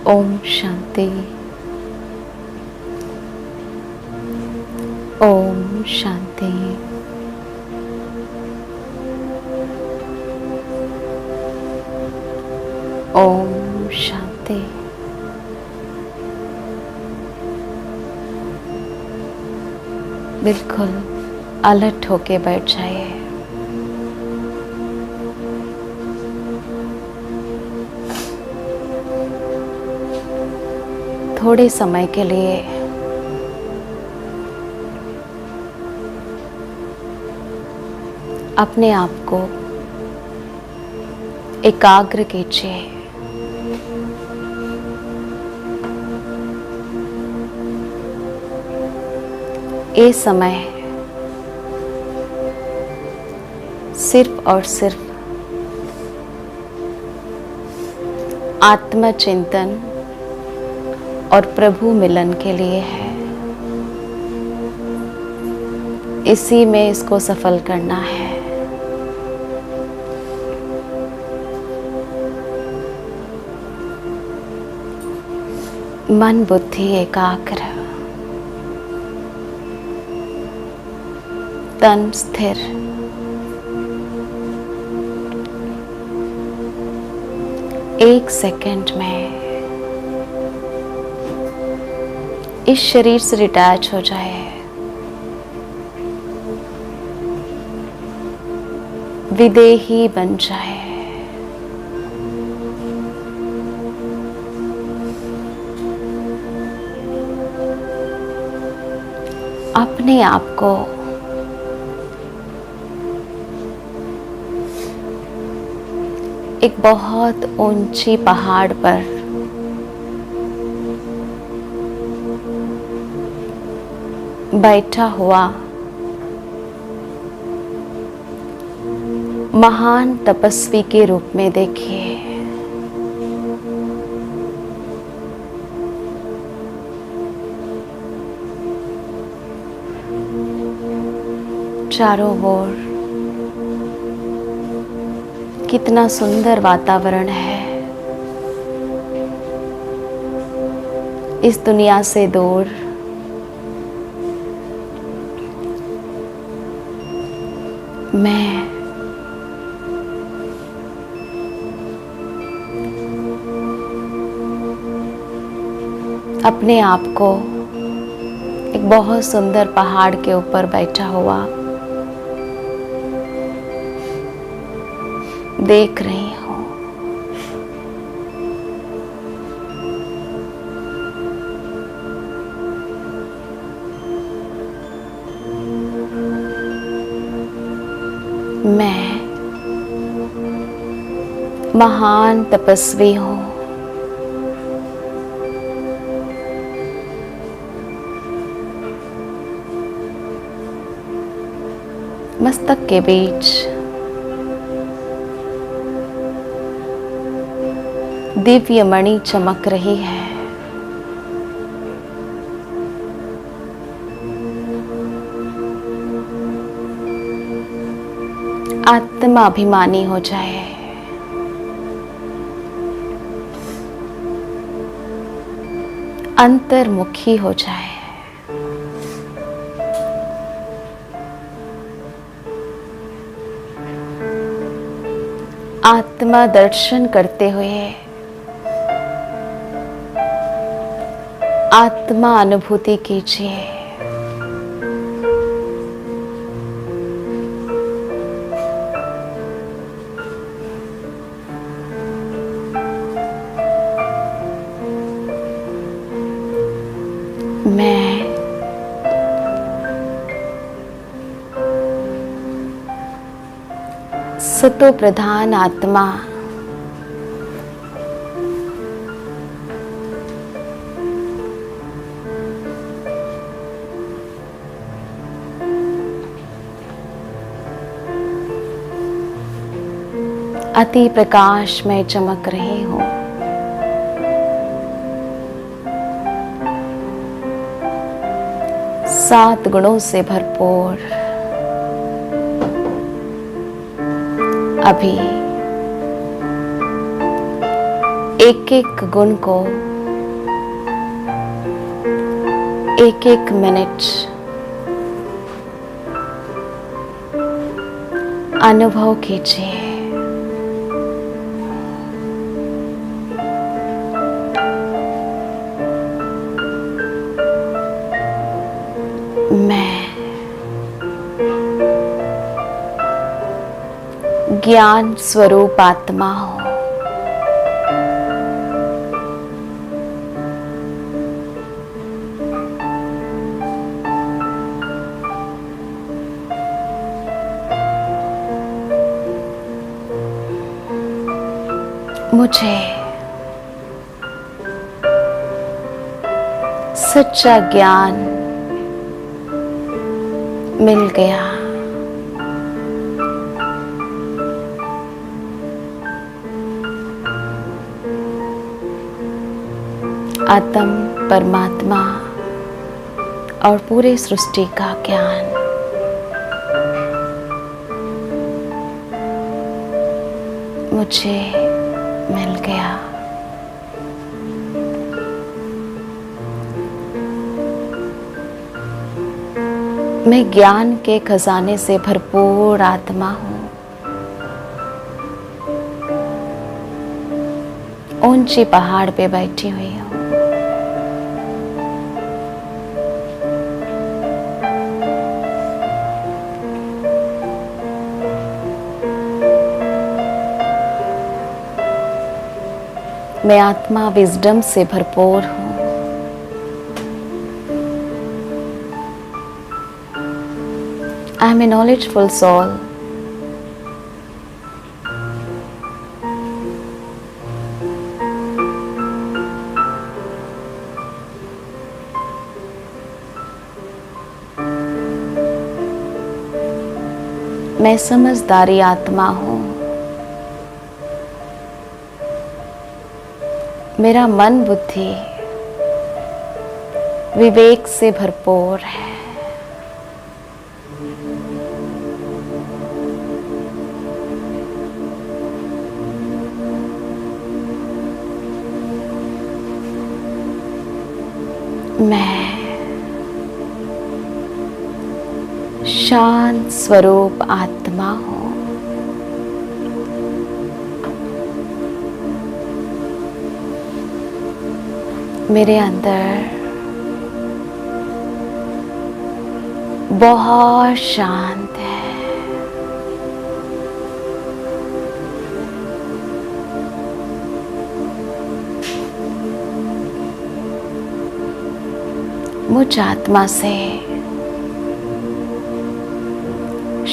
ओम शांति। ओम शांति। ओम शांति। बिल्कुल अलर्ट होके बैठ जाइए। थोड़े समय के लिए अपने आप को एकाग्र कीजिए। ये समय सिर्फ और सिर्फ आत्मचिंतन और प्रभु मिलन के लिए है। इसी में इसको सफल करना है। मन बुद्धि एकाग्र, तन स्थिर, एक सेकंड में इस शरीर से डिटैच हो जाए। विदेही बन जाए। अपने आप को एक बहुत ऊंची पहाड़ पर बैठा हुआ महान तपस्वी के रूप में देखिए। चारों ओर कितना सुंदर वातावरण है। इस दुनिया से दूर मैं अपने आप को एक बहुत सुंदर पहाड़ के ऊपर बैठा हुआ देख रही हूँ। मैं महान तपस्वी हूँ। मस्तक के बीच दिव्य मणि चमक रही है। आत्माभिमानी हो जाए। अंतर्मुखी हो जाए। आत्मा दर्शन करते हुए आत्मा अनुभूति कीजिए। मैं सतो प्रधान आत्मा अति प्रकाश में चमक रही हूँ। सात गुणों से भरपूर अभी एक एक गुण को एक एक मिनट अनुभव कीजिए। मैं ज्ञान स्वरूप आत्मा हूं। मुझे सच्चा ज्ञान मिल गया। आत्म, परमात्मा और पूरे सृष्टि का ज्ञान मुझे मिल गया। मैं ज्ञान के खजाने से भरपूर आत्मा हूं। ऊंची पहाड़ पे बैठी हुई हूं। मैं आत्मा विजडम से भरपूर हूं। I am a knowledgeful soul. मैं समझदारी आत्मा हूं। मेरा मन बुद्धि विवेक से भरपूर है। मैं शांत स्वरूप आत्मा हूं। मेरे अंदर बहुत शांत है। मुझ आत्मा से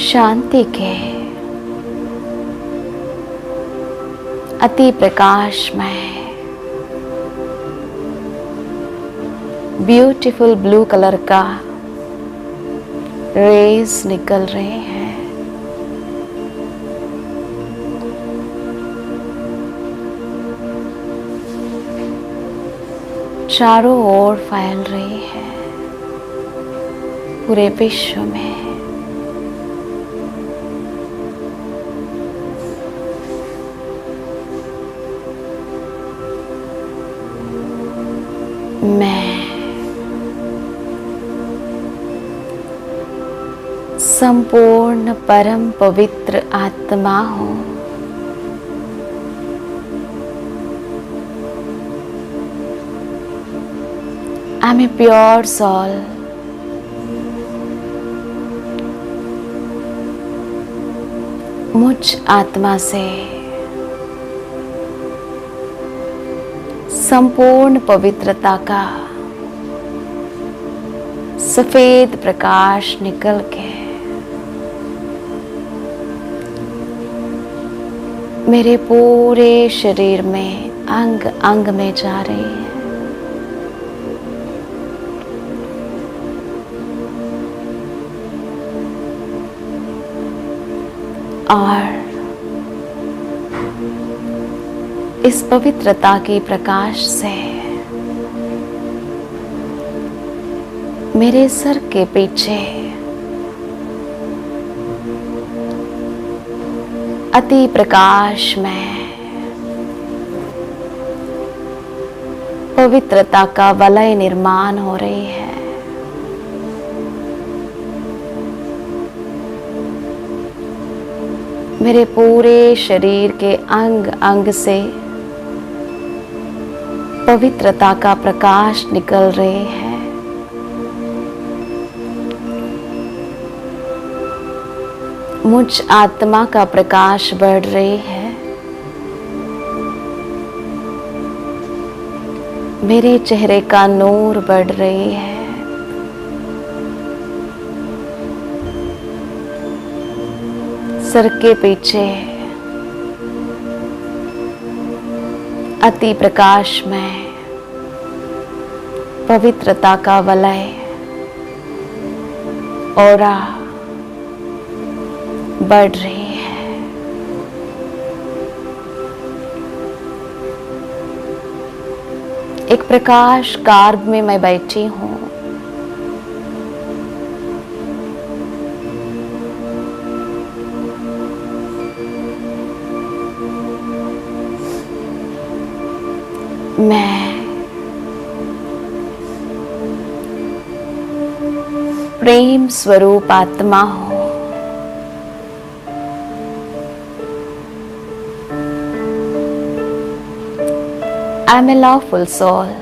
शांति के अति प्रकाशमय ब्यूटीफुल ब्लू कलर का रेज निकल रहे हैं। चारों ओर फैल रही है पूरे विश्व में। मैं संपूर्ण परम पवित्र आत्मा हूं। I am a pure soul. मुझ आत्मा से संपूर्ण पवित्रता का सफेद प्रकाश निकल के मेरे पूरे शरीर में अंग अंग में जा रही है। और इस पवित्रता की प्रकाश से मेरे सर के पीछे अति प्रकाश में पवित्रता का वलय निर्माण हो रही है। मेरे पूरे शरीर के अंग अंग से पवित्रता का प्रकाश निकल रहे हैं। मुझ आत्मा का प्रकाश बढ़ रही है। मेरे चेहरे का नूर बढ़ रही है। सर के पीछे अति प्रकाश में पवित्रता का वलय ऑरा बढ़ रही है। एक प्रकाश कार्ब में मैं बैठी हूँ। मैं प्रेम स्वरूप आत्मा हूँ। I am a lawful soul.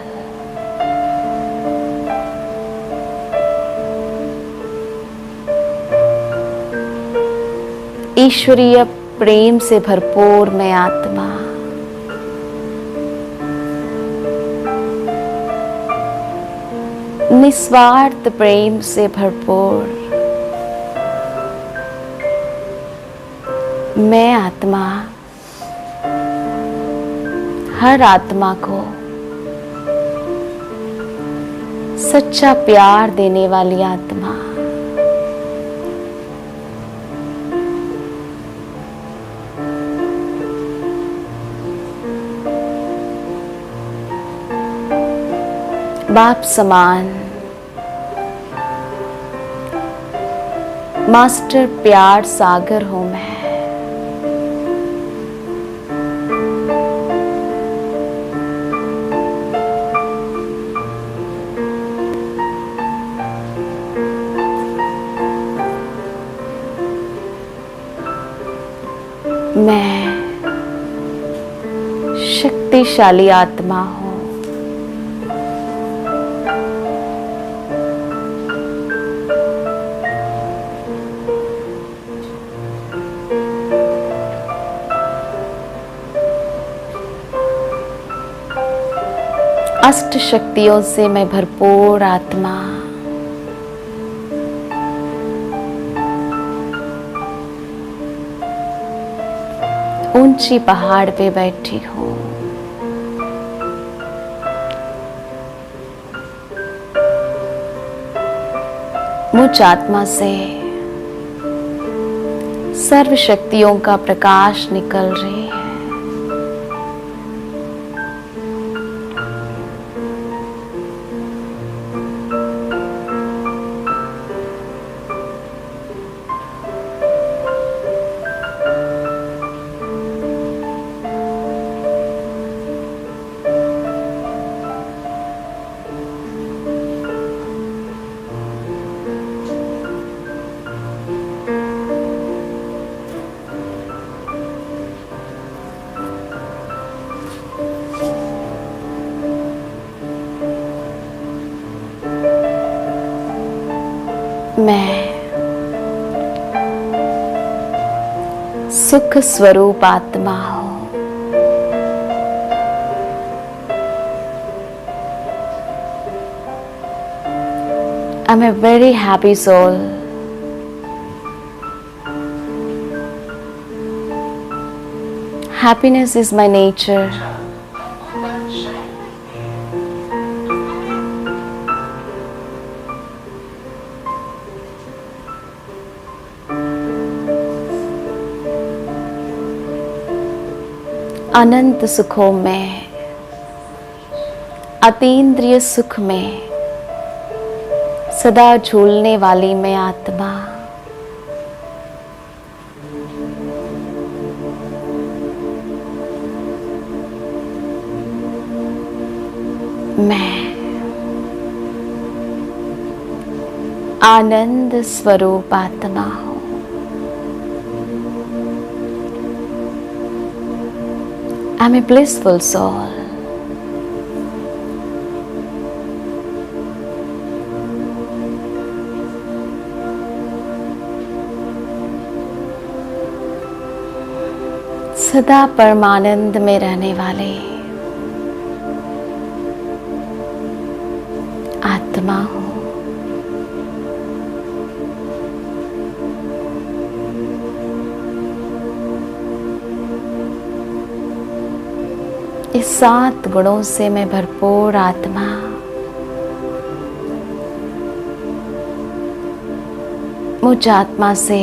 ईश्वरीय प्रेम से भरपूर मैं आत्मा। निस्वार्थ प्रेम से भरपूर मैं आत्मा हर आत्मा को सच्चा प्यार देने वाली आत्मा। बाप समान मास्टर प्यार सागर हूं मैं। मैं शक्तिशाली आत्मा हूं। अष्ट शक्तियों से मैं भरपूर आत्मा। ऊंची पहाड़ पे बैठी हूँ। मुझ आत्मा से सर्व शक्तियों का प्रकाश निकल रही है। मैं सुख स्वरूप आत्मा हूं। I'm a very happy soul. Happiness is my nature. अनंत सुखों में, अतीन्द्रिय सुख में सदा झूलने वाली मैं आत्मा। मैं आनंद स्वरूप आत्मा हूं। I'm a blissful soul. सदा परमानंद में रहने वाले आत्मा हूँ। इस 7 गुणों से मैं भरपूर आत्मा मुझ आत्मा से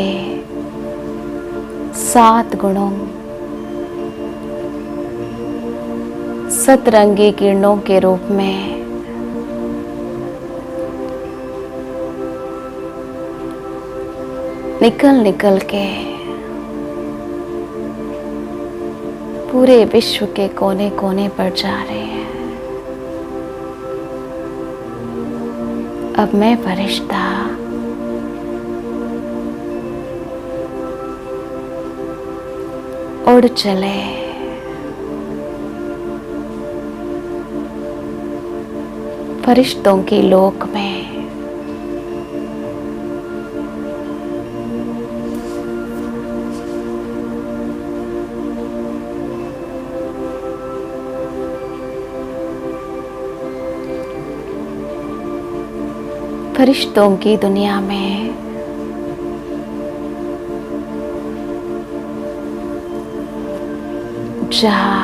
7 गुणों सतरंगी किरणों के रूप में निकल निकल के पूरे विश्व के कोने कोने पर जा रहे हैं। अब मैं फरिश्ता उड़ चले फरिश्तों की लोक में। फरिश्तों की दुनिया में जहाँ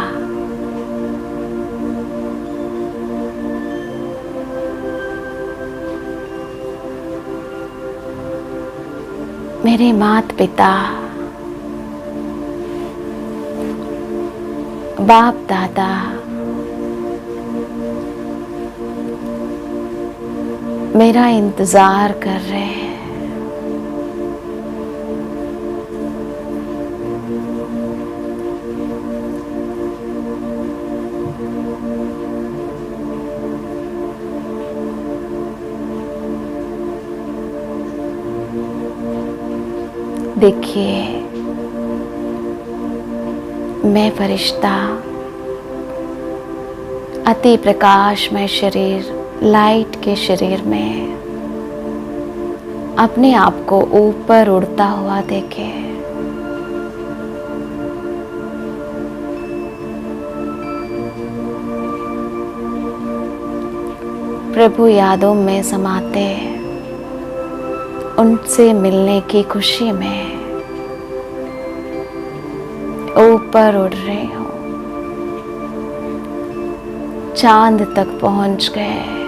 मेरे माता पिता बाप दादा मेरा इंतजार कर रहे हैं। देखिए, मैं फरिश्ता अति प्रकाशमय शरीर लाइट के शरीर में अपने आप को ऊपर उड़ता हुआ देखे। प्रभु यादों में समाते उनसे मिलने की खुशी में ऊपर उड़ रहे हो। चांद तक पहुंच गए।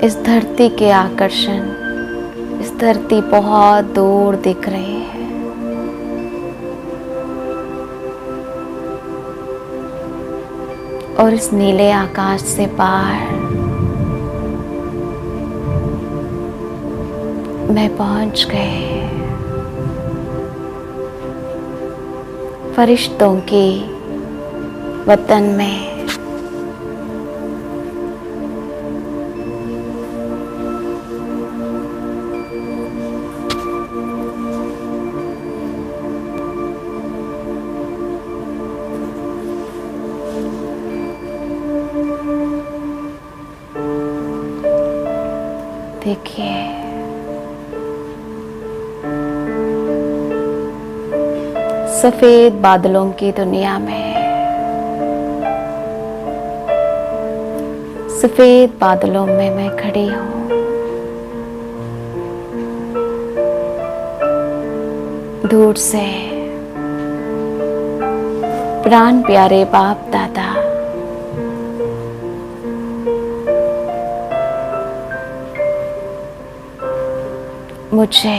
इस धरती के आकर्षण, इस धरती बहुत दूर दिख रही है। और इस नीले आकाश से पार मैं पहुंच गए फरिश्तों की वतन में। देखिए, सफेद बादलों की दुनिया में, सफेद बादलों में मैं खड़ी हूँ। दूर से प्राण प्यारे बाप दादा मुझे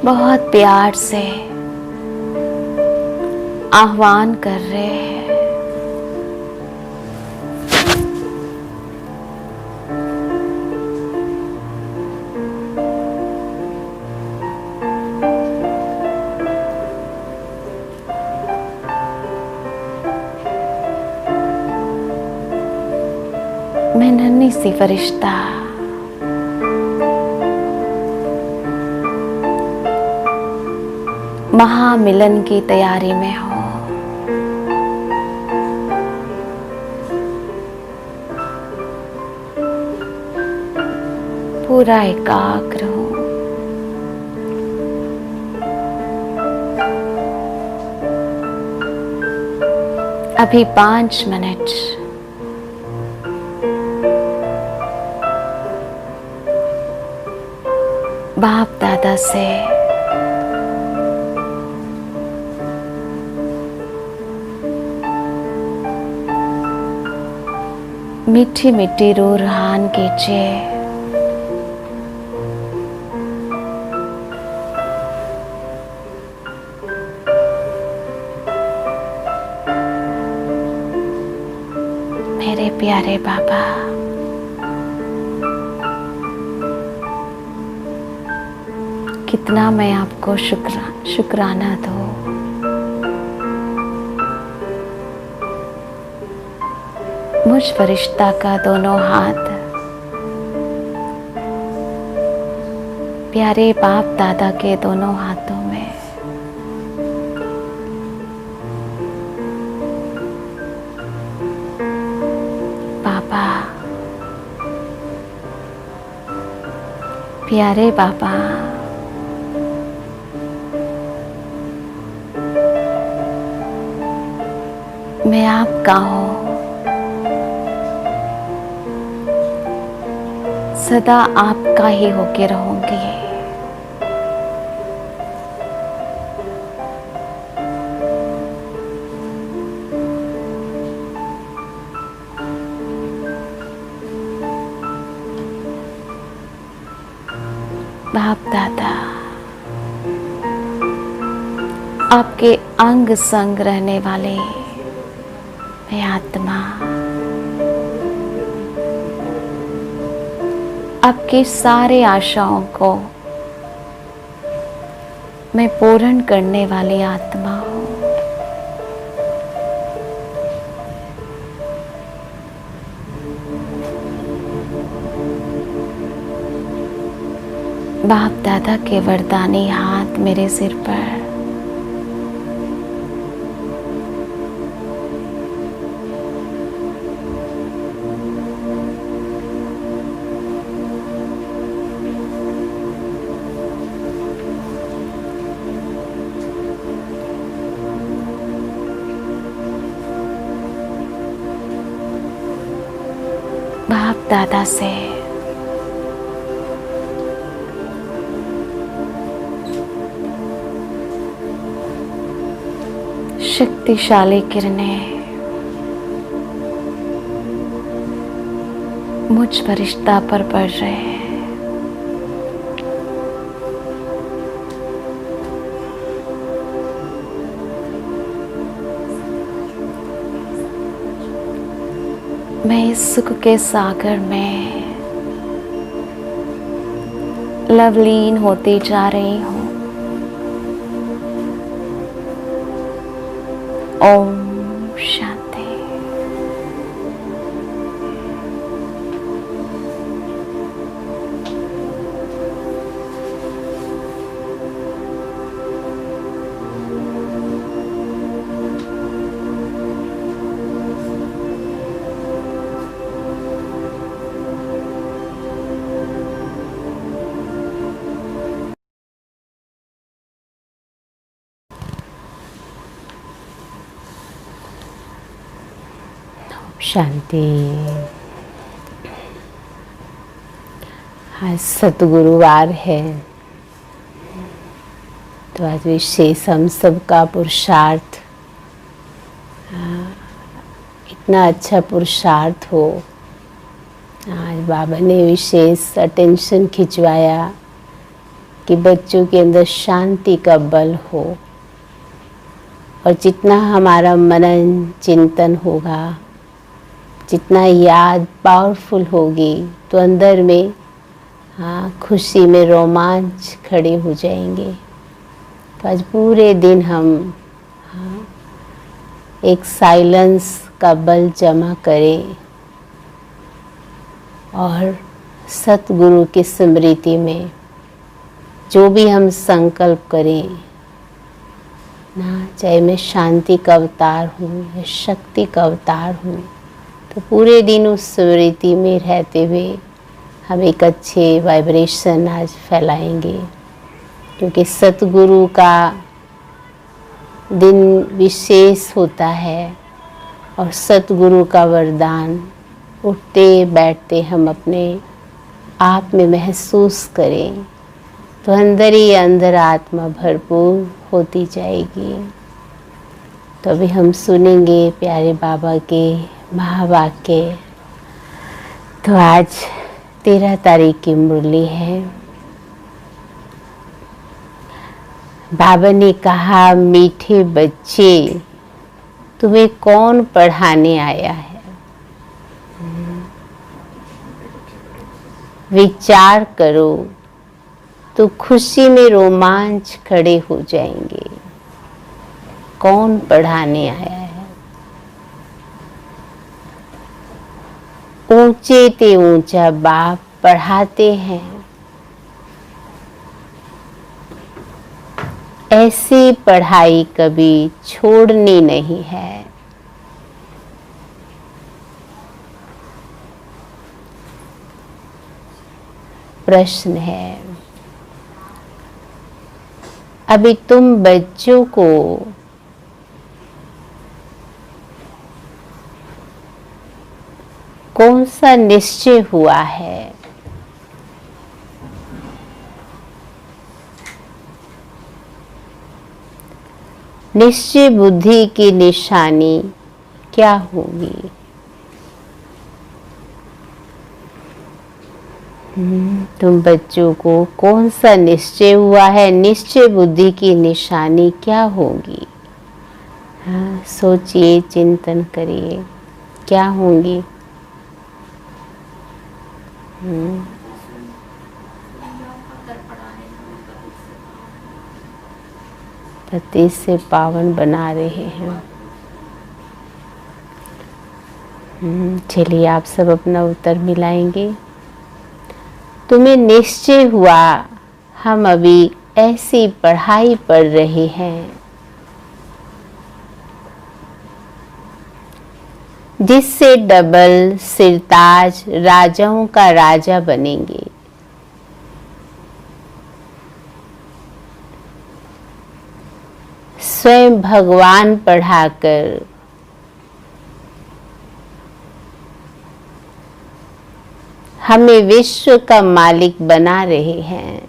बहुत प्यार से आह्वान कर रहे हैं। मैं नन्ही सी फरिश्ता महामिलन की तैयारी में हो। पूरा एकाग्र हो। अभी 5 मिनट बाप दादा से मीठी मीठी रूह रुहान कीजिए। मेरे प्यारे बाबा, कितना मैं आपको शुक्राना दूं। मुझ फरिश्ता का दोनों हाथ प्यारे बाप दादा के दोनों हाथों में बाबा, प्यारे बाबा, मैं आपका हूँ, सदा आपका ही होके रहूंगी। बाप दादा, आपके अंग संग रहने वाले मैं आत्मा, आपके सारे आशाओं को मैं पूर्ण करने वाली आत्मा हूँ। बाप दादा के वरदानी हाथ मेरे सिर पर बाप दादा से शक्तिशाली किरणें मुझ फरिश्ता पर पड़ रहे हैं। मैं इस सुख के सागर में लवलीन होती जा रही हूँ। ओम शांति। शांति। आज सतगुरुवार है, तो आज विशेष हम सबका पुरुषार्थ, इतना अच्छा पुरुषार्थ हो। आज बाबा ने विशेष अटेंशन खिंचवाया कि बच्चों के अंदर शांति का बल हो, और जितना हमारा मनन चिंतन होगा, जितना याद पावरफुल होगी, तो अंदर में खुशी में रोमांच खड़े हो जाएंगे। तो आज पूरे दिन हम एक साइलेंस का बल जमा करें और सतगुरु की स्मृति में जो भी हम संकल्प करें ना, चाहे मैं शांति का अवतार हूँ या शक्ति का अवतार हूँ, तो पूरे दिन उस स्मृति में रहते हुए हम एक अच्छे वाइब्रेशन आज फैलाएंगे, क्योंकि सतगुरु का दिन विशेष होता है और सतगुरु का वरदान उठते बैठते हम अपने आप में महसूस करें तो अंदर ही अंदर आत्मा भरपूर होती जाएगी। तो अभी हम सुनेंगे प्यारे बाबा के महावाक्य। तो आज 13 तारीख की मुरली है। बाबा ने कहा, मीठे बच्चे, तुम्हें कौन पढ़ाने आया है? विचार करो तो खुशी में रोमांच खड़े हो जाएंगे। कौन पढ़ाने आया है? ऊंचे ते ऊंचा बाप पढ़ाते हैं। ऐसी पढ़ाई कभी छोड़नी नहीं है। प्रश्न है, अभी तुम बच्चों को कौन सा निश्चय हुआ है? निश्चय बुद्धि की निशानी क्या होगी? तुम बच्चों को कौन सा निश्चय हुआ है? निश्चय बुद्धि की निशानी क्या होगी? हाँ, सोचिए, चिंतन करिए, क्या होंगी? पति से पावन बना रहे हैं। चलिए आप सब अपना उत्तर मिलाएंगे। तुम्हें निश्चय हुआ हम अभी ऐसी पढ़ाई पढ़ रहे हैं जिससे डबल सिरताज राजाओं का राजा बनेंगे। स्वयं भगवान पढ़ाकर हमें विश्व का मालिक बना रहे हैं।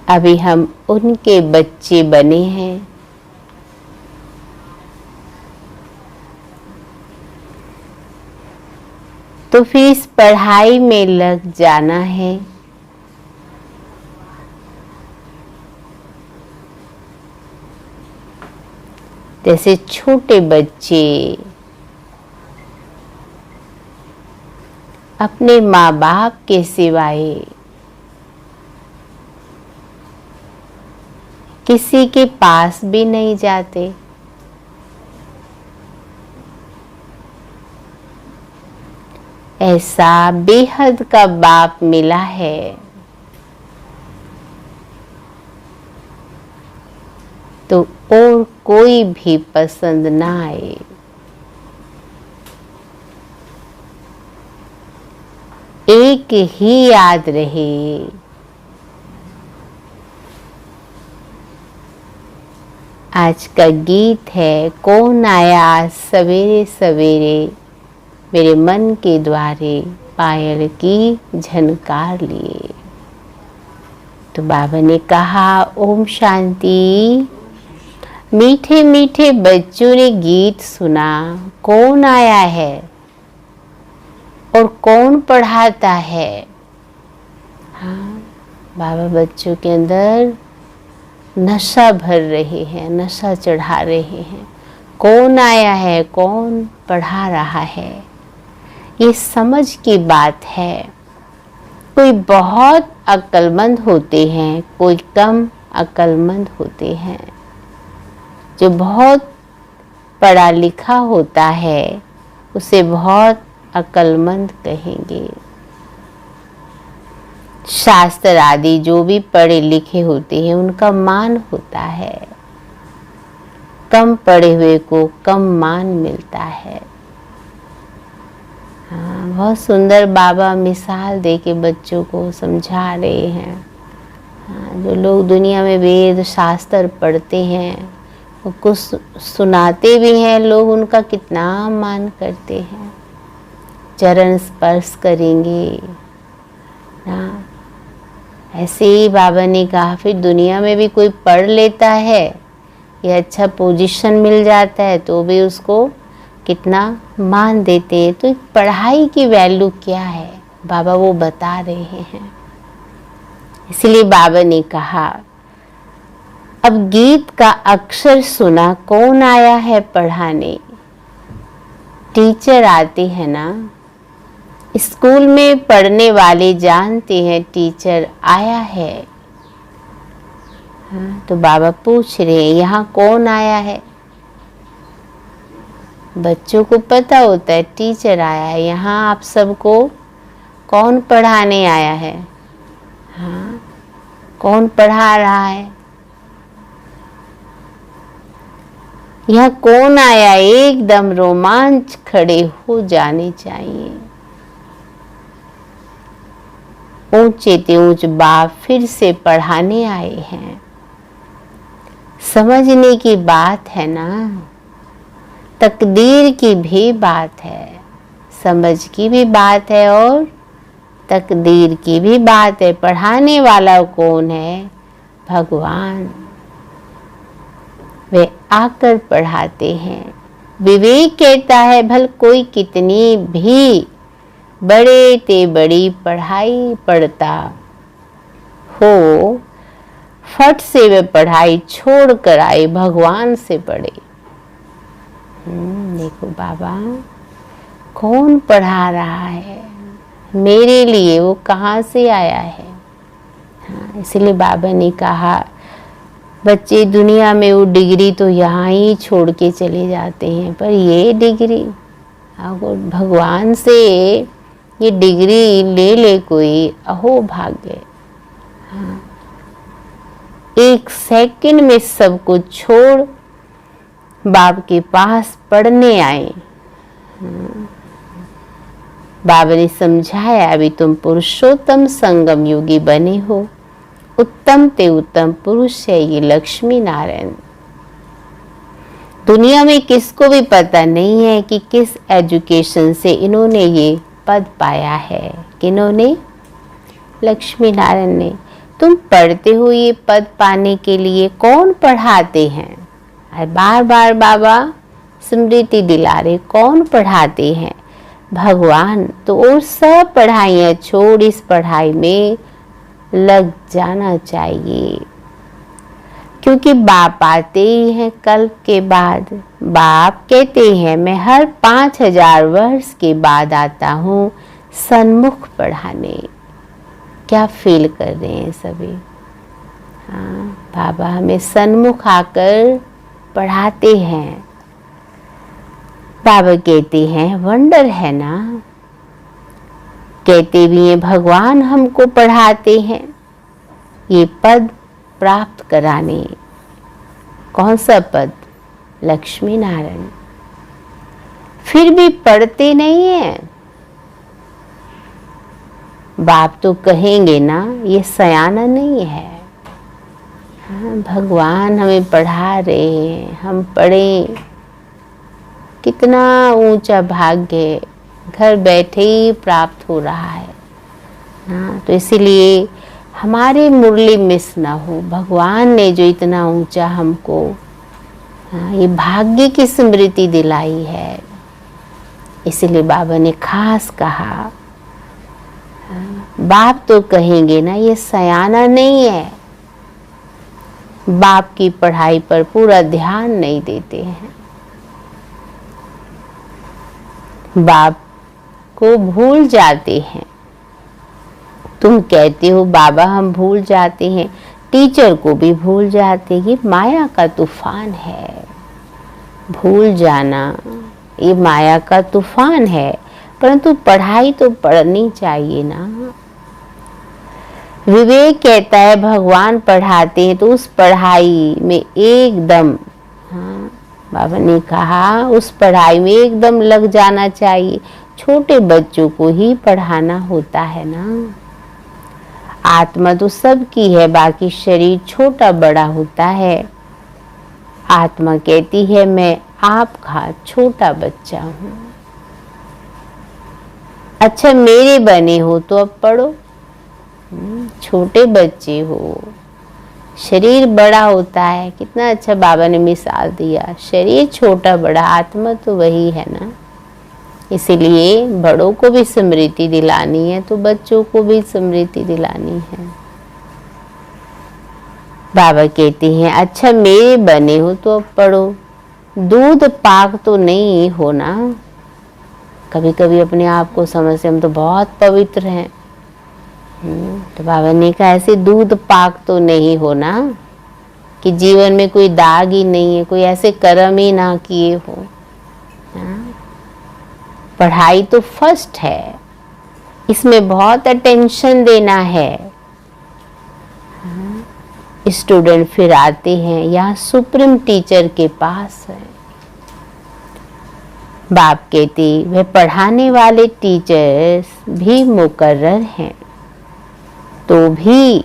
अभी हम उनके बच्चे बने हैं। तो फिर इस पढ़ाई में लग जाना है। जैसे छोटे बच्चे अपने माँ बाप के सिवाय किसी के पास भी नहीं जाते। ऐसा बेहद का बाप मिला है। तो और कोई भी पसंद ना आए। एक ही याद रहे, आज का गीत है, कौन आया आज सवेरे सवेरे मेरे मन के द्वारे पायल की झनकार लिए। तो बाबा ने कहा, ओम शांति। मीठे मीठे बच्चों ने गीत सुना। कौन आया है और कौन पढ़ाता है? हाँ, बाबा बच्चों के अंदर नशा भर रहे हैं, नशा चढ़ा रहे हैं। कौन आया है, कौन पढ़ा रहा है, ये समझ की बात है। कोई बहुत अक्लमंद होते हैं, कोई कम अक्लमंद होते हैं। जो बहुत पढ़ा लिखा होता है उसे बहुत अक्लमंद कहेंगे। शास्त्र आदि जो भी पढ़े लिखे होते हैं उनका मान होता है, कम पढ़े हुए को कम मान मिलता है। हाँ, बहुत सुंदर बाबा मिसाल दे के बच्चों को समझा रहे हैं। हाँ, जो लोग दुनिया में वेद शास्त्र पढ़ते हैं, वो कुछ सुनाते भी हैं, लोग उनका कितना मान करते हैं, चरण स्पर्श करेंगे ना। ऐसे ही बाबा ने कहा फिर दुनिया में भी कोई पढ़ लेता है, ये अच्छा पोजीशन मिल जाता है, तो भी उसको कितना मान देते हैं। तो पढ़ाई की वैल्यू क्या है बाबा वो बता रहे हैं। इसलिए बाबा ने कहा अब गीत का अक्षर सुना, कौन आया है पढ़ाने? टीचर आते हैं ना। स्कूल में पढ़ने वाले जानते हैं टीचर आया है। हाँ, तो बाबा पूछ रहे हैं यहाँ कौन आया है? बच्चों को पता होता है टीचर आया है। यहाँ आप सबको कौन पढ़ाने आया है? हाँ, कौन पढ़ा रहा है? यहाँ कौन आया? एकदम रोमांच खड़े हो जाने चाहिए। ऊंचे ते ऊंच बाप फिर से पढ़ाने आए हैं। समझने की बात है ना, तकदीर की भी बात है, समझ की भी बात है और तकदीर की भी बात है। पढ़ाने वाला कौन है? भगवान। वे आकर पढ़ाते हैं। विवेक कहता है भल कोई कितनी भी बड़े ते बड़ी पढ़ाई पढ़ता हो, फट से वे पढ़ाई छोड़ कर आए, भगवान से पढ़े। देखो बाबा कौन पढ़ा रहा है मेरे लिए, वो कहाँ से आया है। हाँ, इसलिए बाबा ने कहा बच्चे दुनिया में वो डिग्री तो यहाँ ही छोड़ के चले जाते हैं, पर ये डिग्री अगर भगवान से ये डिग्री ले ले कोई, अहो भाग्य। हाँ, एक सेकंड में सब कुछ छोड़ बाप के पास पढ़ने आए। बाबा ने समझाया अभी तुम पुरुषोत्तम संगम योगी बने हो, उत्तम ते उत्तम पुरुष है ये लक्ष्मी नारायण। दुनिया में किसको भी पता नहीं है कि किस एजुकेशन से इन्होंने ये पद पाया है। किन्होंने? लक्ष्मी नारायण ने। तुम पढ़ते हो ये पद पाने के लिए, कौन पढ़ाते हैं? बार बार बाबा स्मृति दिला रहे, कौन पढ़ाते हैं? भगवान। तो और सब पढ़ाइयाँ छोड़ इस पढ़ाई में लग जाना चाहिए, क्योंकि बाप आते ही हैं कल्प के बाद। बाप कहते हैं मैं हर 5000 वर्ष के बाद आता हूँ सन्मुख पढ़ाने। क्या फील कर रहे हैं सभी? हाँ, बाबा हमें सन्मुख आकर पढ़ाते हैं। बाबा कहते हैं वंडर है ना। कहते भी हैं भगवान हमको पढ़ाते हैं ये पद प्राप्त कराने। कौन सा पद? लक्ष्मी नारायण। फिर भी पढ़ते नहीं है। बाप तो कहेंगे ना ये सयाना नहीं है। हाँ, भगवान हमें पढ़ा रहे हैं, हम पढ़ें। कितना ऊंचा भाग्य है, घर बैठे ही प्राप्त हो रहा है। हाँ, तो इसीलिए हमारी मुरली मिस ना हो। भगवान ने जो इतना ऊंचा हमको ये भाग्य की स्मृति दिलाई है, इसीलिए बाबा ने खास कहा। बाप तो कहेंगे ना ये सयाना नहीं है, बाप की पढ़ाई पर पूरा ध्यान नहीं देते हैं, बाप को भूल जाते हैं। तुम कहते हो बाबा हम भूल जाते हैं, टीचर को भी भूल जाते। ये माया का तूफान है। भूल जाना ये माया का तूफान है, परंतु पढ़ाई तो पढ़नी चाहिए ना। विवेक कहता है भगवान पढ़ाते हैं तो उस पढ़ाई में एकदम, हाँ बाबा ने कहा उस पढ़ाई में एकदम लग जाना चाहिए। छोटे बच्चों को ही पढ़ाना होता है ना। आत्मा तो सबकी है, बाकी शरीर छोटा बड़ा होता है। आत्मा कहती है मैं आपका छोटा बच्चा हूँ। अच्छा मेरे बने हो तो अब पढ़ो। छोटे बच्चे हो, शरीर बड़ा होता है। कितना अच्छा बाबा ने मिसाल दिया। शरीर छोटा बड़ा, आत्मा तो वही है ना। इसीलिए बड़ों को भी स्मृति दिलानी है तो बच्चों को भी स्मृति दिलानी है। बाबा कहते हैं अच्छा मेरे बने हो तो अब पढ़ो। दूध पाक तो नहीं हो ना। कभी कभी अपने आप को समझते हम तो बहुत पवित्र हैं। तो बाबा ने कहा ऐसे दूध पाक तो नहीं हो ना कि जीवन में कोई दाग ही नहीं है, कोई ऐसे कर्म ही ना किए हो। पढ़ाई तो फर्स्ट है, इसमें बहुत अटेंशन देना है। स्टूडेंट फिर आते हैं यहाँ सुप्रीम टीचर के पास है। बाप कहते वह पढ़ाने वाले टीचर्स भी मुकर्रर हैं तो भी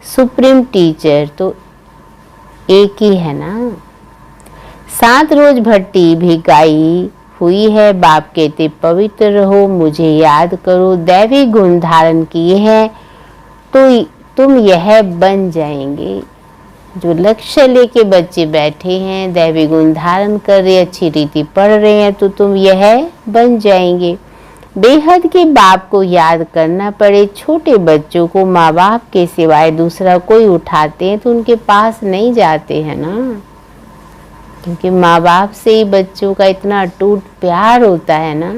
सुप्रीम टीचर तो एक ही है ना। 7 रोज भट्टी भी गाई हुई है। बाप कहते पवित्र रहो, मुझे याद करो, दैवी गुण धारण किए हैं तो तुम यह बन जाएंगे। जो लक्ष्य लेके बच्चे बैठे हैं, दैवी गुण धारण कर रहे, अच्छी रीति पढ़ रहे हैं तो तुम यह बन जाएंगे। बेहद के बाप को याद करना पड़े। छोटे बच्चों को माँ बाप के सिवाय दूसरा कोई उठाते हैं तो उनके पास नहीं जाते हैं ना, क्योंकि माँ बाप से ही बच्चों का इतना अटूट प्यार होता है ना।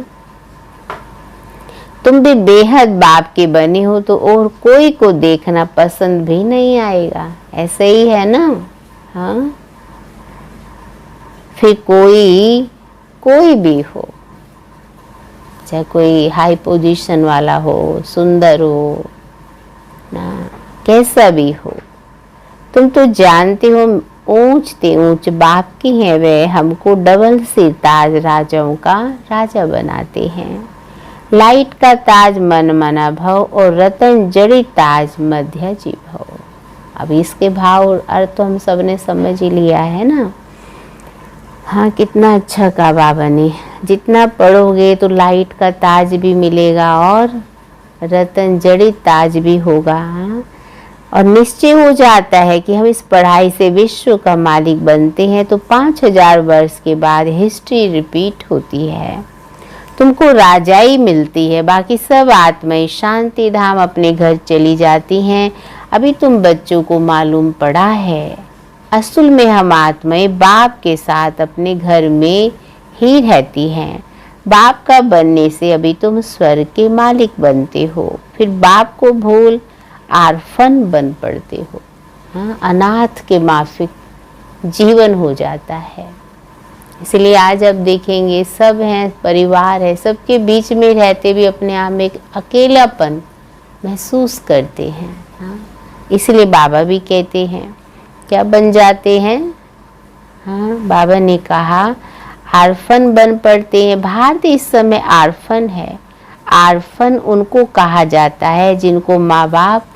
तुम भी बेहद बाप के बने हो तो और कोई को देखना पसंद भी नहीं आएगा। ऐसे ही है ना। हाँ फिर कोई भी हो, चाहे कोई हाई पोजीशन वाला हो, सुंदर हो ना, कैसा भी हो, तुम तो जानते हो ऊंचते ऊंच बाप की है। वे हमको डबल सिर ताज राजाओं का राजा बनाते हैं। लाइट का ताज मन मना भव और रतन जड़ित ताज मध्य जी भव। अब इसके भाव और अर्थ तो हम सब ने समझ ही लिया है ना। हाँ कितना अच्छा कहा बाबा ने। जितना पढ़ोगे तो लाइट का ताज भी मिलेगा और रतन जड़ित ताज भी होगा। और निश्चय हो जाता है कि हम इस पढ़ाई से विश्व का मालिक बनते हैं तो 5000 वर्ष के बाद हिस्ट्री रिपीट होती है। तुमको राजाई मिलती है, बाकी सब आत्माएं शांति धाम अपने घर चली जाती हैं। अभी तुम बच्चों को मालूम पड़ा है असल में हम आत्माएं बाप के साथ अपने घर में ही रहती हैं। बाप का बनने से अभी तुम स्वर्ग के मालिक बनते हो, फिर बाप को भूल आर्फन बन पड़ते हो। हाँ अनाथ के माफिक जीवन हो जाता है। इसलिए आज अब देखेंगे सब हैं, परिवार है, सबके बीच में रहते भी अपने आप में एक अकेलापन महसूस करते हैं। हाँ इसलिए बाबा भी कहते हैं क्या बन जाते हैं। हाँ बाबा ने कहा आर्फन बन पड़ते हैं। भारत इस समय आर्फन है। आर्फन उनको कहा जाता है जिनको माँ बाप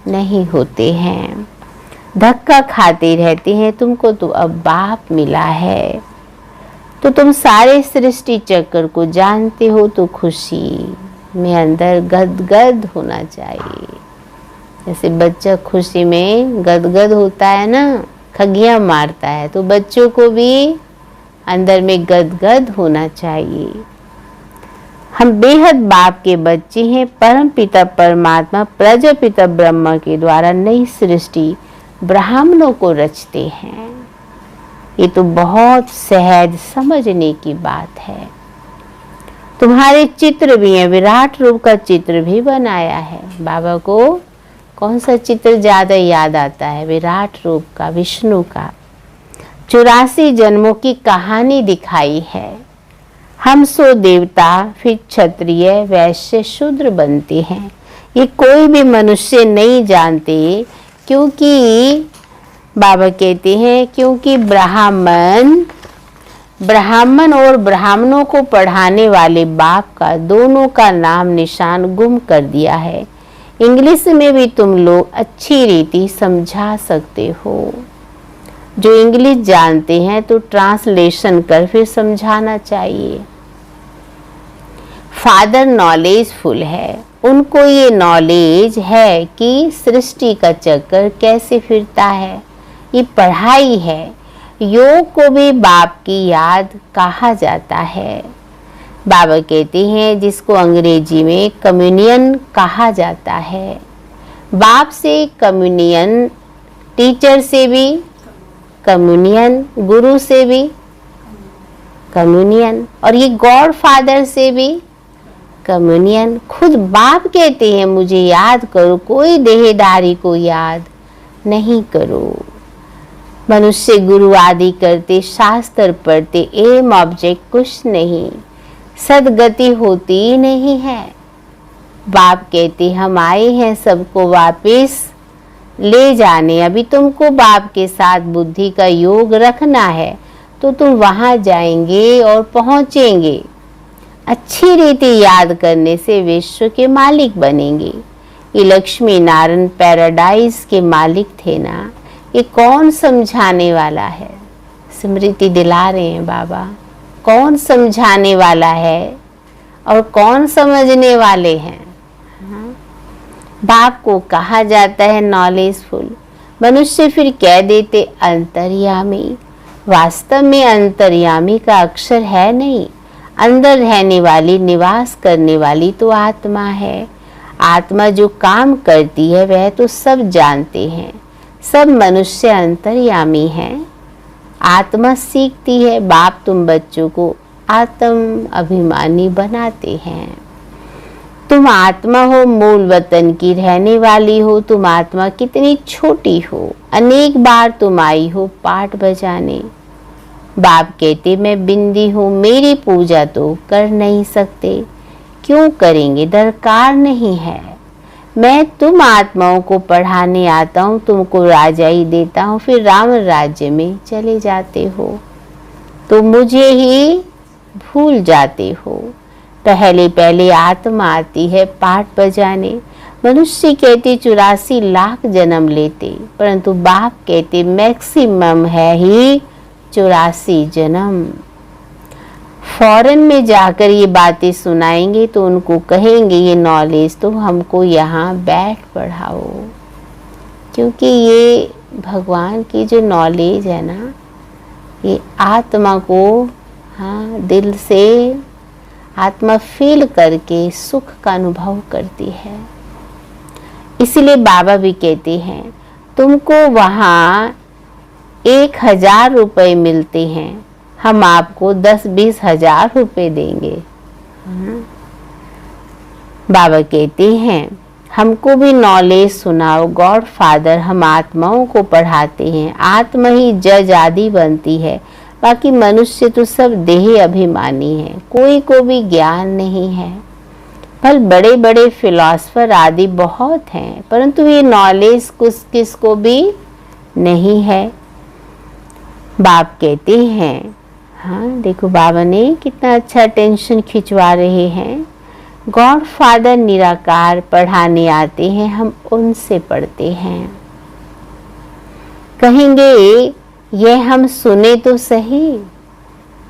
नहीं होते हैं, धक्का खाते रहते हैं। तुमको तो अब बाप मिला है तो तुम सारे सृष्टि चक्र को जानते हो तो खुशी में अंदर गदगद होना चाहिए। जैसे बच्चा खुशी में गदगद होता है ना, खगियां मारता है, तो बच्चों को भी अंदर में गदगद होना चाहिए। हम बेहद बाप के बच्चे हैं। परम पिता परमात्मा प्रजापिता ब्रह्मा के द्वारा नई सृष्टि ब्राह्मणों को रचते हैं। ये तो बहुत सहज समझने की बात है। तुम्हारे चित्र भी हैं, विराट रूप का चित्र भी बनाया है। बाबा को कौन सा चित्र ज्यादा याद आता है? विराट रूप का, विष्णु का। 84 जन्मों की कहानी दिखाई है। हम सो देवता फिर क्षत्रिय वैश्य शूद्र बनते हैं। ये कोई भी मनुष्य नहीं जानते, क्योंकि बाबा कहते हैं क्योंकि ब्राह्मण और ब्राह्मणों को पढ़ाने वाले बाप का दोनों का नाम निशान गुम कर दिया है। इंग्लिश में भी तुम लोग अच्छी रीति समझा सकते हो। जो इंग्लिश जानते हैं तो ट्रांसलेशन कर फिर समझाना चाहिए। फादर नॉलेजफुल है, उनको ये नॉलेज है कि सृष्टि का चक्कर कैसे फिरता है। ये पढ़ाई है। योग को भी बाप की याद कहा जाता है। बाबा कहते हैं जिसको अंग्रेजी में कम्युनियन कहा जाता है। बाप से कम्युनियन, टीचर से भी कम्युनियन, गुरु से भी कम्युनियन, और ये गॉड फादर से भी कम्युनियन। खुद बाप कहते हैं मुझे याद करो, कोई देहधारी को याद नहीं करो। मनुष्य गुरु आदि करते, शास्त्र पढ़ते, एम ऑब्जेक्ट कुछ नहीं, सदगति होती नहीं है। बाप कहते हम आए हैं सबको वापस ले जाने। अभी तुमको बाप के साथ बुद्धि का योग रखना है तो तुम वहां जाएंगे और पहुंचेंगे। अच्छी रीति याद करने से विश्व के मालिक बनेंगे। ये लक्ष्मी नारायण पैराडाइज के मालिक थे ना। ये कौन समझाने वाला है? स्मृति दिला रहे हैं बाबा। कौन समझाने वाला है और कौन समझने वाले हैं? बाप को कहा जाता है नॉलेजफुल। मनुष्य फिर कह देते अंतर्यामी। वास्तव में अंतर्यामी का अक्षर है नहीं। अंदर रहने वाली, निवास करने वाली तो आत्मा है। आत्मा जो काम करती है वह तो सब जानते हैं। सब मनुष्य अंतर्यामी हैं। आत्मा सीखती है। बाप तुम बच्चों को आत्म अभिमानी बनाते हैं। तुम आत्मा हो, मूल वतन की रहने वाली हो। तुम आत्मा कितनी छोटी हो। अनेक बार तुम आई हो पाठ बजाने। बाप कहते मैं बिंदी हूँ, मेरी पूजा तो कर नहीं सकते। क्यों करेंगे? दरकार नहीं है। मैं तुम आत्माओं को पढ़ाने आता हूँ, तुमको राजाई देता हूँ, फिर राम राज्य में चले जाते हो तो मुझे ही भूल जाते हो। पहले पहले आत्मा आती है पाठ बजाने। मनुष्य कहते 84 लाख जन्म लेते, परंतु बाप कहते मैक्सिमम है ही 84 जन्म। फॉरेन में जाकर ये बातें सुनाएंगे तो उनको कहेंगे ये नॉलेज तो हमको यहाँ बैठ पढ़ाओ, क्योंकि ये भगवान की जो नॉलेज है ना, ये आत्मा को दिल से आत्मा फील करके सुख का अनुभव करती है। इसलिए बाबा भी कहते हैं तुमको वहाँ 1000 रुपये मिलते हैं, हम आपको 10-20 हजार रुपये देंगे। बाबा कहते हैं हमको भी नॉलेज सुनाओ गॉड फादर। हम आत्माओं को पढ़ाते हैं। आत्मा ही जज आदि बनती है, बाकी मनुष्य तो सब देह अभिमानी है। कोई को भी ज्ञान नहीं है। भल बड़े बड़े फिलॉसफर आदि बहुत हैं, परंतु ये नॉलेज किसको भी नहीं है। बाप कहते हैं देखो बाबा ने कितना अच्छा टेंशन खिंचवा रहे हैं। गॉड फादर निराकार पढ़ाने आते हैं, हम उनसे पढ़ते हैं। कहेंगे ये हम सुने तो सही,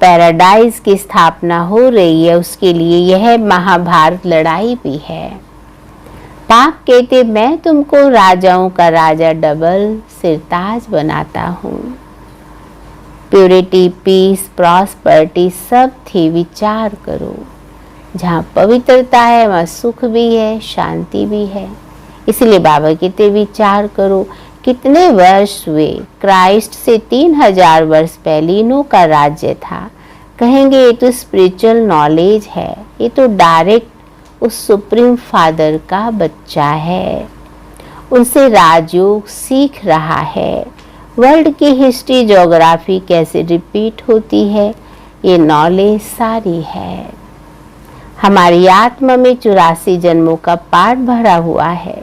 पैराडाइज की स्थापना हो रही है, उसके लिए यह महाभारत लड़ाई भी है। बाप कहते मैं तुमको राजाओं का राजा डबल सिरताज बनाता हूँ। प्योरिटी, पीस, प्रॉस्पेरिटी सब थी। विचार करो, जहाँ पवित्रता है वहाँ सुख भी है, शांति भी है। इसलिए बाबा कहते विचार करो कितने वर्ष हुए। क्राइस्ट से 3000 वर्ष पहले इन्हों का राज्य था। कहेंगे ये तो स्पिरिचुअल नॉलेज है, ये तो डायरेक्ट उस सुप्रीम फादर का बच्चा है, उनसे राजयोग सीख रहा है। वर्ल्ड की हिस्ट्री, ज्योग्राफी कैसे रिपीट होती है, ये नॉलेज सारी है। हमारी आत्मा में 84 जन्मों का पाठ भरा हुआ है।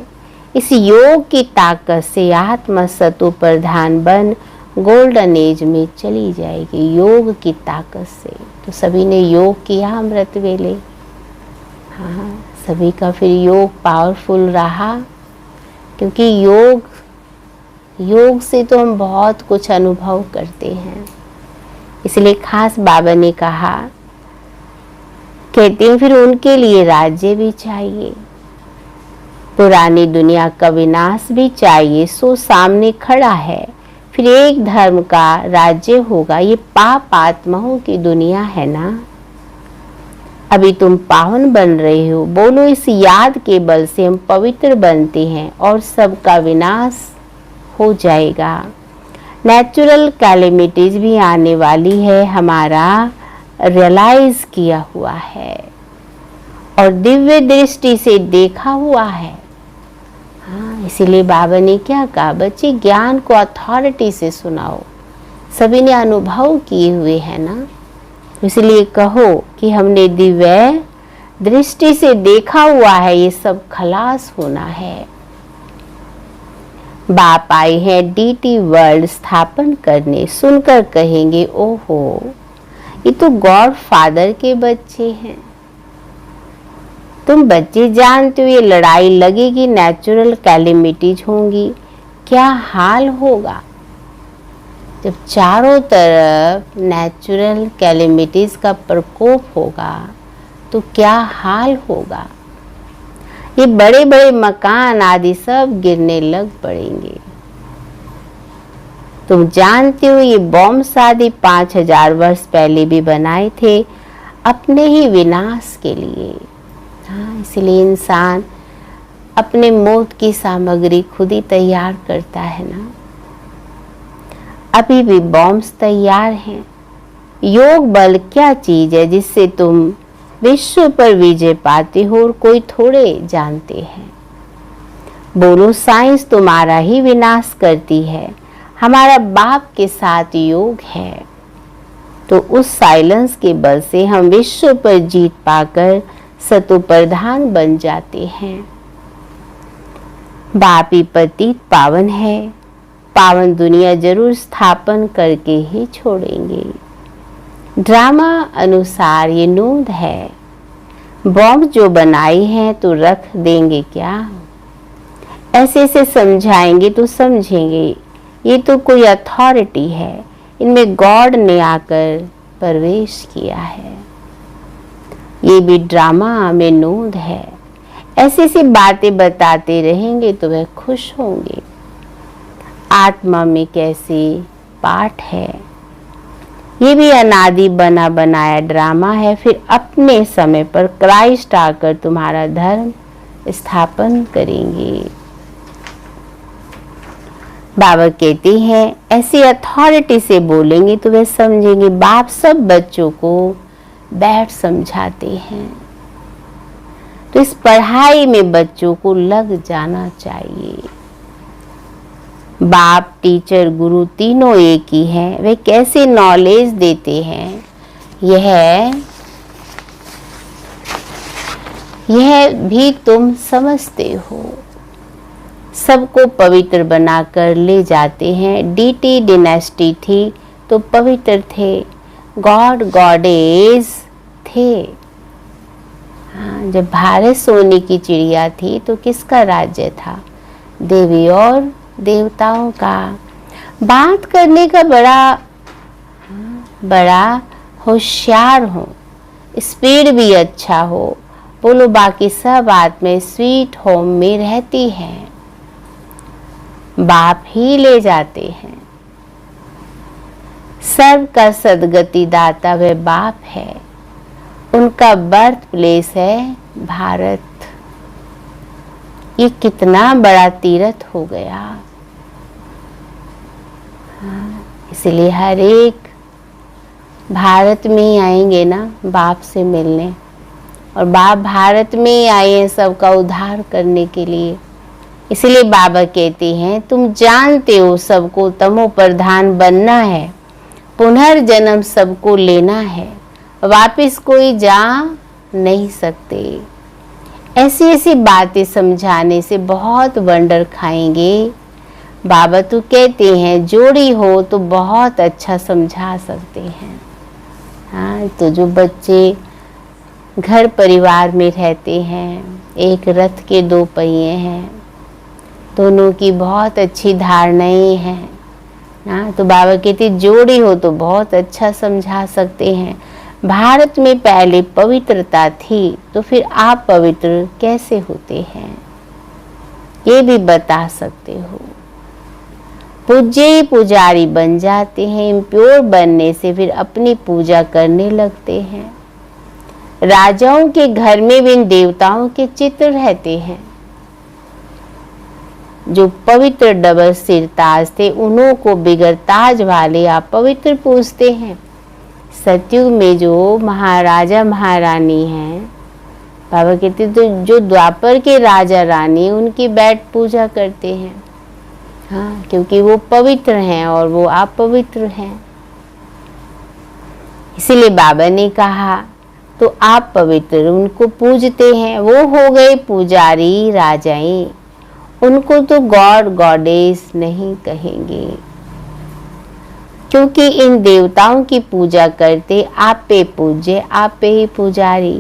इस योग की ताकत से आत्मा सतो प्रधान बन गोल्डन एज में चली जाएगी, योग की ताकत से। तो सभी ने योग किया अमृत वेले। हाँ, सभी का फिर योग पावरफुल रहा, क्योंकि योग से तो हम बहुत कुछ अनुभव करते हैं। इसलिए खास बाबा ने कहा, कहते हैं फिर उनके लिए राज्य भी चाहिए, पुरानी दुनिया का विनाश भी चाहिए। सो सामने खड़ा है, फिर एक धर्म का राज्य होगा। ये पाप आत्माओं की दुनिया है ना। अभी तुम पावन बन रहे हो, बोलो इस याद के बल से हम पवित्र बनते हैं और सबका विनाश हो जाएगा। नेचुरल कैलेमिटीज भी आने वाली है, हमारा रियलाइज किया हुआ है और दिव्य दृष्टि से देखा हुआ है। हाँ, इसीलिए बाबा ने क्या कहा, बच्चे ज्ञान को अथॉरिटी से सुनाओ। सभी ने अनुभव किए हुए हैं ना, इसलिए कहो कि हमने दिव्य दृष्टि से देखा हुआ है, ये सब खलास होना है। बाप आए हैं डीटी वर्ल्ड स्थापन करने। सुनकर कहेंगे, ओहो ये तो गॉड फादर के बच्चे हैं। तुम बच्चे जानते हो ये लड़ाई लगेगी, नेचुरल कैलेमिटीज होंगी, क्या हाल होगा जब चारों तरफ नेचुरल कैलेमिटीज का प्रकोप होगा, तो क्या हाल होगा। ये बड़े बड़े मकान आदि सब गिरने लग पड़ेंगे। तुम जानते हो ये बॉम्ब आदि 5000 वर्ष पहले भी बनाए थे अपने ही विनाश के लिए। हाँ, इसलिए इंसान अपने मौत की सामग्री खुद ही तैयार करता है ना। अभी भी बॉम्ब्स तैयार हैं। योग बल क्या चीज है जिससे तुम विश्व पर विजय पाते हो और कोई थोड़े जानते हैं। बोलो साइंस तुम्हारा ही विनाश करती है, हमारा बाप के साथ योग है। तो उस साइलेंस के बल से हम विश्व पर जीत पाकर सतो प्रधान बन जाते हैं। बाप ही पतित पावन है, पावन दुनिया जरूर स्थापन करके ही छोड़ेंगे। ड्रामा अनुसार ये नोंद है, बॉम्ब जो बनाए हैं तो रख देंगे क्या। ऐसे से समझाएंगे तो समझेंगे, ये तो कोई अथॉरिटी है, इनमें गॉड ने आकर प्रवेश किया है। ये भी ड्रामा में नोंद है। ऐसी सी बातें बताते रहेंगे तो वह खुश होंगे। आत्मा में कैसे पाठ है, ये भी अनादि बना बनाया ड्रामा है। फिर अपने समय पर क्राइस्ट आकर तुम्हारा धर्म स्थापन करेंगे। बाबा कहते हैं ऐसी अथॉरिटी से बोलेंगे तो वे समझेंगे। बाप सब बच्चों को बैठ समझाते हैं, तो इस पढ़ाई में बच्चों को लग जाना चाहिए। बाप बाप टीचर गुरु तीनों एक ही हैं। वे कैसे नॉलेज देते हैं यह भी तुम समझते हो। सबको पवित्र बनाकर ले जाते हैं। डीटी डिनेस्टी थी तो पवित्र थे, गॉड गॉडेज थे। हाँ, जब भारत सोने की चिड़िया थी तो किसका राज्य था? देवी और देवताओं का। बात करने का बड़ा होशियार हो, स्पीड भी अच्छा हो। बोलो बाकी सब आत्माएं स्वीट होम में रहती हैं, बाप ही ले जाते हैं। सर्व का सदगति दाता वह बाप है, उनका बर्थ प्लेस है भारत। ये कितना बड़ा तीर्थ हो गया। इसलिए हर एक भारत में ही आएंगे ना बाप से मिलने, और बाप भारत में ही आए हैं सबका उद्धार करने के लिए। इसलिए बाबा कहते हैं तुम जानते हो सबको तमो प्रधान बनना है, पुनर्जन्म सबको लेना है, वापिस कोई जा नहीं सकते। ऐसी ऐसी बातें समझाने से बहुत वंडर खाएंगे। बाबा तो कहते हैं जोड़ी हो तो बहुत अच्छा समझा सकते हैं। हाँ, तो जो बच्चे घर परिवार में रहते हैं, एक रथ के दो पहिए हैं, दोनों की बहुत अच्छी धारणाएं हैं। हाँ, तो बाबा कहते जोड़ी हो तो बहुत अच्छा समझा सकते हैं। भारत में पहले पवित्रता थी तो फिर आप पवित्र कैसे होते हैं, ये भी बता सकते हो। पूज्य पुजारी बन जाते हैं, इम्प्योर बनने से फिर अपनी पूजा करने लगते हैं। राजाओं के घर में भी इन देवताओं के चित्र रहते हैं। जो पवित्र डबल सिर ताज थे उन्हों को बिगर ताज वाले आप पवित्र पूजते हैं। सतयुग में जो महाराजा महारानी हैं, बाबा कहते तो जो द्वापर के राजा रानी उनकी बैठ पूजा करते हैं। हाँ, क्योंकि वो पवित्र हैं और वो अपवित्र हैं। इसीलिए बाबा ने कहा तो आप पवित्र उनको पूजते हैं। वो हो गए पुजारी राजाएं, उनको तो गॉड गॉडेस नहीं कहेंगे, क्योंकि इन देवताओं की पूजा करते आप पे पूज्य, आप पे ही पुजारी।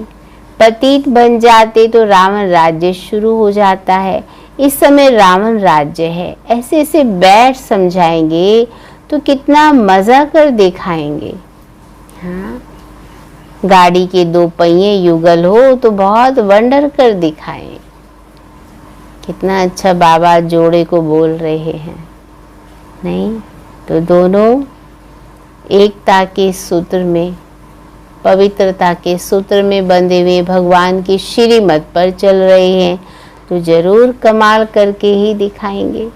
पतित बन जाते तो रावण राज्य शुरू हो जाता है। इस समय रावण राज्य है। ऐसे ऐसे बैठ समझाएंगे तो कितना मजा कर दिखाएंगे। हाँ, गाड़ी के दो पहिए युगल हो तो बहुत वंडर कर दिखाएं। कितना अच्छा बाबा जोड़े को बोल रहे हैं। नहीं तो दोनों एकता के सूत्र में, पवित्रता के सूत्र में बंधे हुए भगवान की श्रीमत पर चल रहे हैं तो जरूर कमाल करके ही दिखाएंगे।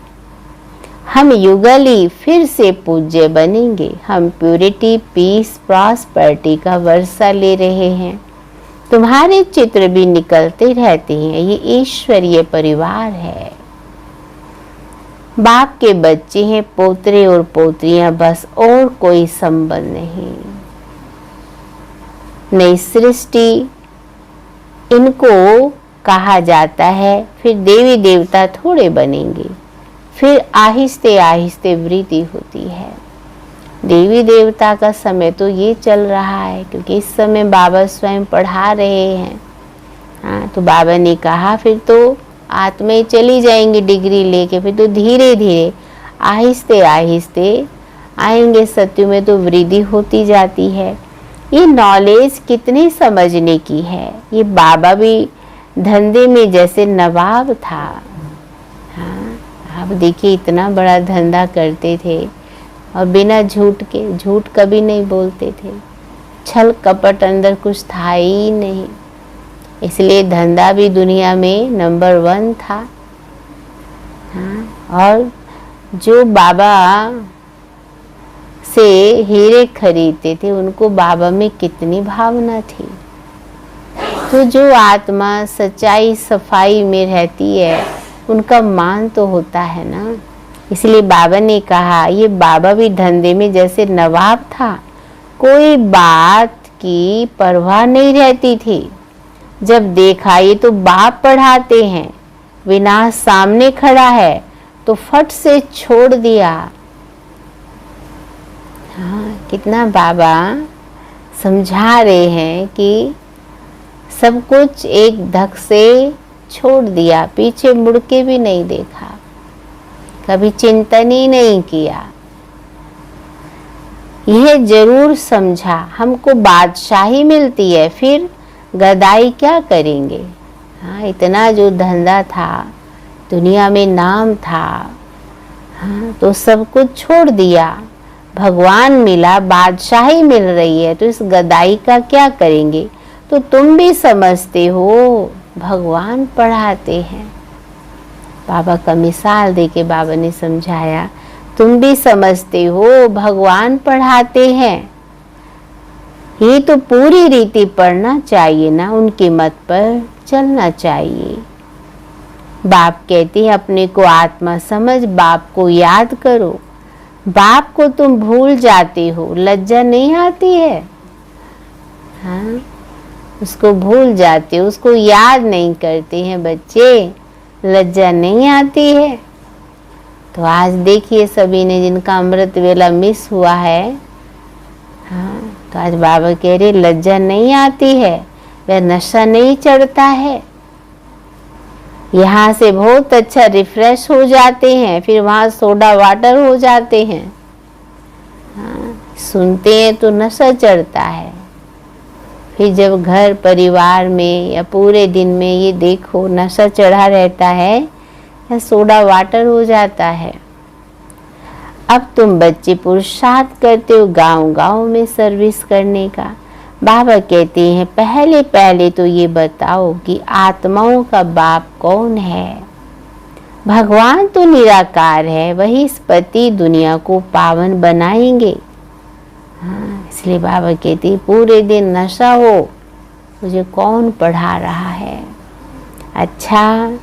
हम युगली फिर से पूज्य बनेंगे। हम प्यूरिटी, पीस, प्रॉस्पेरिटी का वर्षा ले रहे हैं। तुम्हारे चित्र भी निकलते रहते हैं। ये ईश्वरीय परिवार है। बाप के बच्चे हैं, पोतरे और पोतरियां, बस और कोई संबंध नहीं। नई सृष्टि इनको कहा जाता है। फिर देवी देवता थोड़े बनेंगे, फिर आहिस्ते आहिस्ते वृद्धि होती है। देवी देवता का समय तो ये चल रहा है, क्योंकि इस समय बाबा स्वयं पढ़ा रहे हैं। हाँ, तो बाबा ने कहा फिर तो आत्माएं चली जाएंगी डिग्री लेके, फिर तो धीरे धीरे आहिस्ते आहिस्ते आएंगे। सत्य में तो वृद्धि होती जाती है। ये नॉलेज कितनी समझने की है। ये बाबा भी धंधे में जैसे नवाब था। हाँ, आप देखिए इतना बड़ा धंधा करते थे और बिना झूठ के, झूठ कभी नहीं बोलते थे। छल कपट अंदर कुछ था ही नहीं, इसलिए धंधा भी दुनिया में नंबर 1 था। हाँ, और जो बाबा से हीरे खरीदते थे उनको बाबा में कितनी भावना थी। तो जो आत्मा सच्चाई सफाई में रहती है उनका मान तो होता है ना। इसलिए बाबा ने कहा ये बाबा भी धंधे में जैसे नवाब था। कोई बात की परवाह नहीं रहती थी। जब देखा ये तो बाप पढ़ाते हैं, विनाश सामने खड़ा है तो फट से छोड़ दिया। हाँ, कितना बाबा समझा रहे हैं कि सब कुछ एक धक से छोड़ दिया, पीछे मुड़ के भी नहीं देखा, कभी चिंतन ही नहीं किया। यह जरूर समझा हमको बादशाही मिलती है, फिर गदाई क्या करेंगे। हाँ, इतना जो धंधा था, दुनिया में नाम था, हाँ, तो सब कुछ छोड़ दिया। भगवान मिला, बादशाही मिल रही है, तो इस गदाई का क्या करेंगे। तो तुम भी समझते हो भगवान पढ़ाते हैं। बाबा का मिसाल देके बाबा ने समझाया, तुम भी समझते हो भगवान पढ़ाते हैं। ये तो पूरी रीति पढ़ना चाहिए ना, उनके मत पर चलना चाहिए। बाप कहते हैं अपने को आत्मा समझ, बाप को याद करो। बाप को तुम भूल जाते हो, लज्जा नहीं आती है। हाँ, उसको भूल जाते, उसको याद नहीं करते हैं बच्चे, लज्जा नहीं आती है। तो आज देखिए सभी ने जिनका अमृत वेला मिस हुआ है, हाँ, तो आज बाबा कह रहे लज्जा नहीं आती है, वह नशा नहीं चढ़ता है। यहाँ से बहुत अच्छा रिफ्रेश हो जाते हैं, फिर वहाँ सोडा वाटर हो जाते हैं। हाँ, सुनते हैं तो नशा चढ़ता है, फिर जब घर परिवार में या पूरे दिन में ये देखो नशा चढ़ा रहता है या सोडा वाटर हो जाता है। अब तुम बच्चे पुरुषार्थ करते हो गांव गांव में सर्विस करने का। बाबा कहते हैं पहले पहले तो ये बताओ कि आत्माओं का बाप कौन है। भगवान तो निराकार है, वही इस पति दुनिया को पावन बनाएंगे। हाँ, इसलिए बाबा कहते हैं पूरे दिन नशा हो, मुझे कौन पढ़ा रहा है। अच्छा,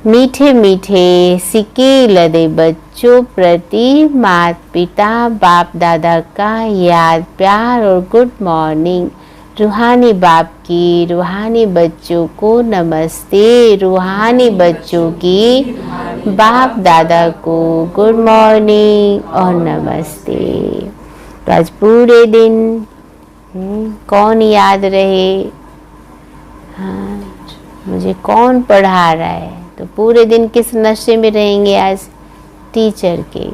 मीठे मीठे सिक्के लदे बच्चों प्रति माता पिता बाप दादा का याद प्यार और गुड मॉर्निंग। रूहानी बाप की रूहानी बच्चों को नमस्ते, रूहानी बच्चों की बाप दादा को गुड मॉर्निंग और नमस्ते। तो आज पूरे दिन कौन याद रहे, हाँ, मुझे कौन पढ़ा रहा है। तो पूरे दिन किस नशे में रहेंगे आज, टीचर के।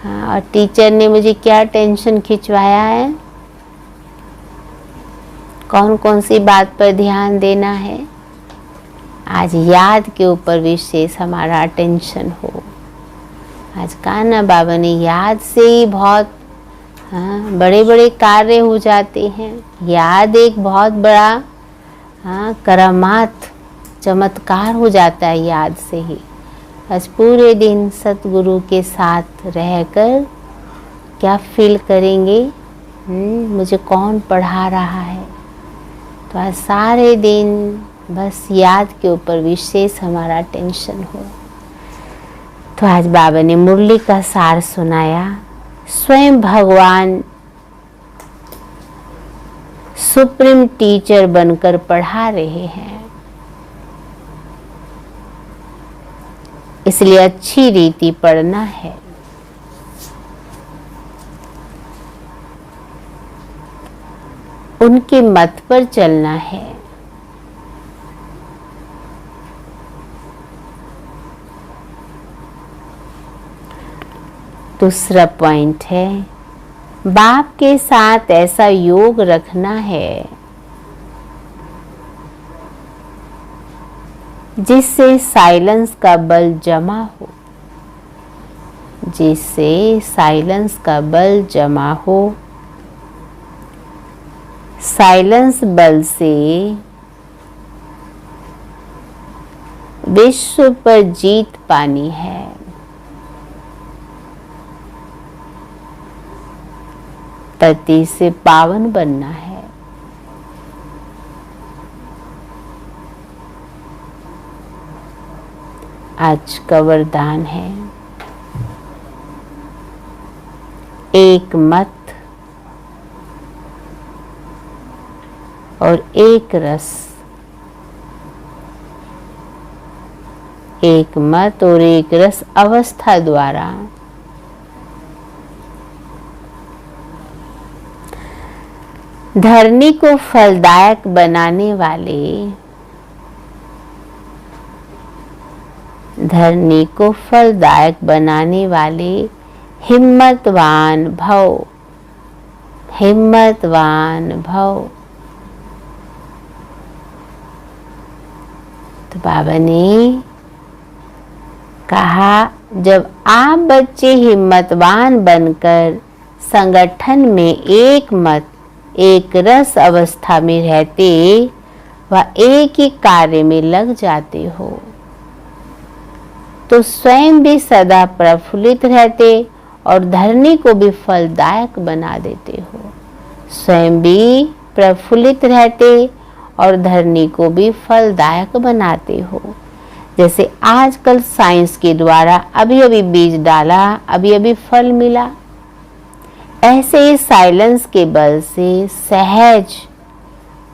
हाँ, और टीचर ने मुझे क्या टेंशन खिंचवाया है, कौन कौन सी बात पर ध्यान देना है। आज याद के ऊपर विशेष हमारा अटेंशन हो। आज कान्हा बाबा ने याद से ही बहुत बड़े बड़े कार्य हो जाते हैं। याद एक बहुत बड़ा करामात चमत्कार हो जाता है याद से ही। बस पूरे दिन सतगुरु के साथ रहकर क्या फील करेंगे, मुझे कौन पढ़ा रहा है। तो आज सारे दिन बस याद के ऊपर विशेष हमारा टेंशन हो। तो आज बाबा ने मुरली का सार सुनाया। स्वयं भगवान सुप्रीम टीचर बनकर पढ़ा रहे हैं, इसलिए अच्छी रीति पढ़ना है। उनके मत पर चलना है। दूसरा पॉइंट है बाप के साथ ऐसा योग रखना है जिससे साइलेंस का बल जमा हो, जिससे साइलेंस का बल जमा हो। साइलेंस बल से विश्व पर जीत पानी है। पति से पावन बनना है। आज का वरदान है एक मत और एक रस। एक मत और एक रस अवस्था द्वारा धरनी को फलदायक बनाने वाले, धरनी को फलदायक बनाने वाले हिम्मतवान भव, हिम्मतवान भव। तो बाबा ने कहा जब आप बच्चे हिम्मतवान बनकर संगठन में एक मत एक रस अवस्था में रहते व एक ही कार्य में लग जाते हो तो स्वयं भी सदा प्रफुल्लित रहते और धरनी को भी फलदायक बना देते हो। स्वयं भी प्रफुल्लित रहते और धरनी को भी फलदायक बनाते हो। जैसे आजकल साइंस के द्वारा अभी अभी बीज डाला, अभी अभी फल मिला, ऐसे ही साइलेंस के बल से सहज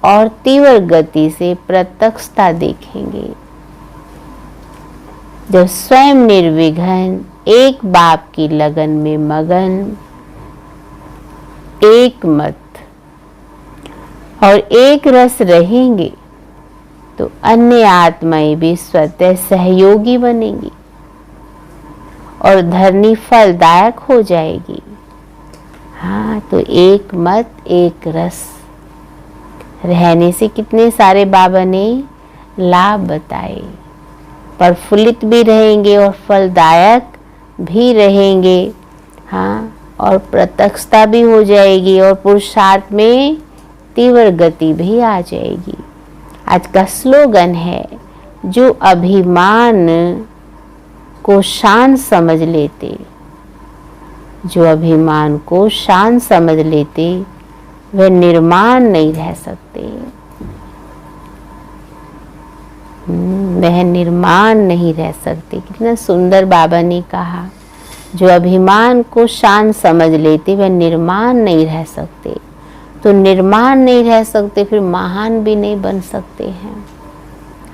और तीव्र गति से प्रत्यक्षता देखेंगे। जब स्वयं निर्विघ्न एक बाप की लगन में मगन, एक मत और एक रस रहेंगे तो अन्य आत्माएं भी स्वतः सहयोगी बनेंगी और धरनी फलदायक हो जाएगी। हाँ, तो एक मत एक रस रहने से कितने सारे बाबा ने लाभ बताए। प्रफुल्लित भी रहेंगे और फलदायक भी रहेंगे। हाँ, और प्रत्यक्षता भी हो जाएगी और पुरुषार्थ में तीव्र गति भी आ जाएगी। आज का स्लोगन है, जो अभिमान को शान समझ लेते, जो अभिमान को शान समझ लेते वह निर्माण नहीं रह सकते। वह निर्माण नहीं रह सकते। कितना सुंदर बाबा ने कहा, जो अभिमान को शान समझ लेते वह निर्माण नहीं रह सकते। तो निर्माण नहीं रह सकते, फिर महान भी नहीं बन सकते हैं।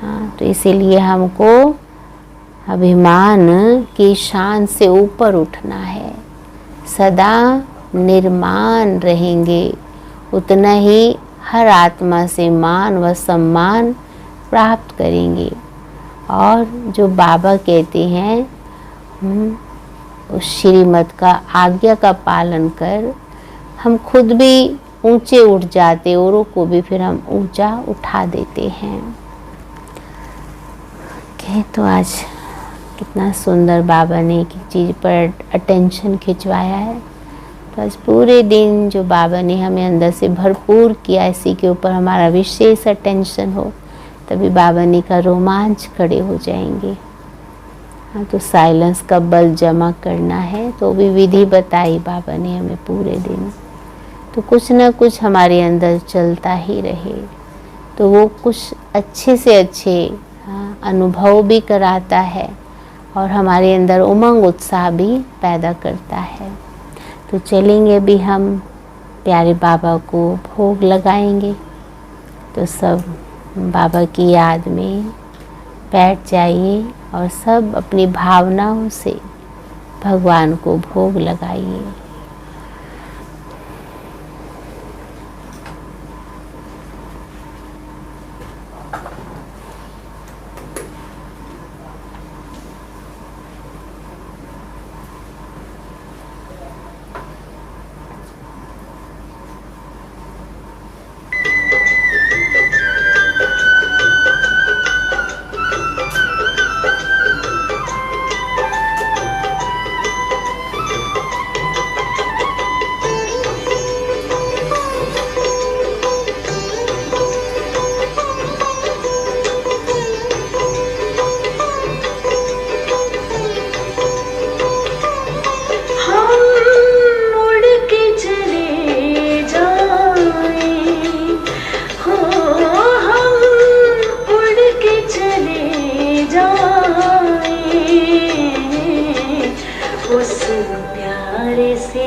हाँ, तो इसीलिए हमको अभिमान की शान से ऊपर उठना है। सदा निर्माण रहेंगे, उतना ही हर आत्मा से मान व सम्मान प्राप्त करेंगे। और जो बाबा कहते हैं, उस श्रीमत का आज्ञा का पालन कर हम खुद भी ऊंचे उठ जाते, औरों को भी फिर हम ऊंचा उठा देते हैं। तो आज कितना सुंदर बाबा ने एक चीज़ पर अटेंशन खिंचवाया है। तो आज पूरे दिन जो बाबा ने हमें अंदर से भरपूर किया, इसी के ऊपर हमारा विशेष अटेंशन हो, तभी बाबा ने का रोमांच खड़े हो जाएंगे। हाँ, तो साइलेंस का बल जमा करना है, तो भी विधि बताई बाबा ने हमें पूरे दिन। तो कुछ ना कुछ हमारे अंदर चलता ही रहे, तो वो कुछ अच्छे से अच्छे अनुभव भी कराता है और हमारे अंदर उमंग उत्साह भी पैदा करता है। तो चलेंगे भी हम प्यारे बाबा को भोग लगाएंगे। तो सब बाबा की याद में बैठ जाइए और सब अपनी भावनाओं से भगवान को भोग लगाइए। उस प्यारे से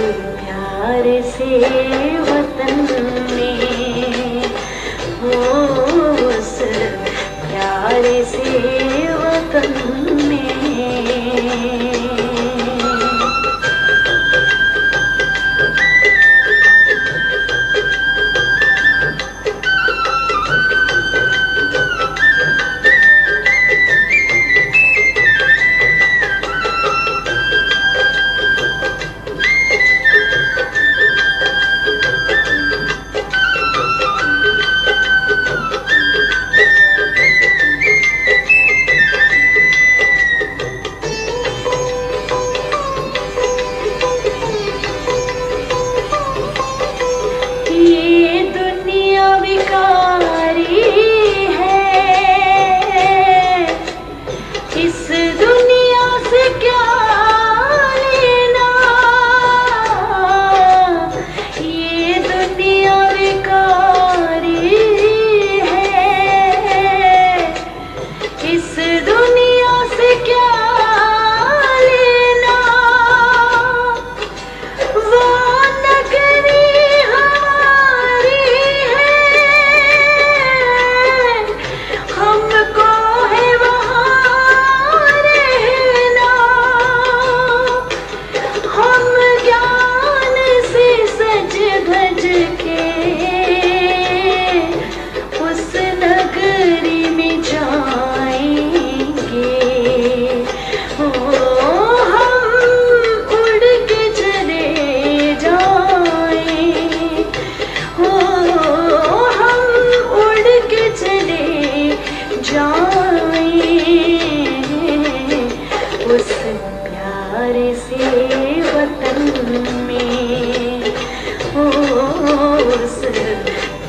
प्यारे से वतन में, उस प्यारे से वतन में।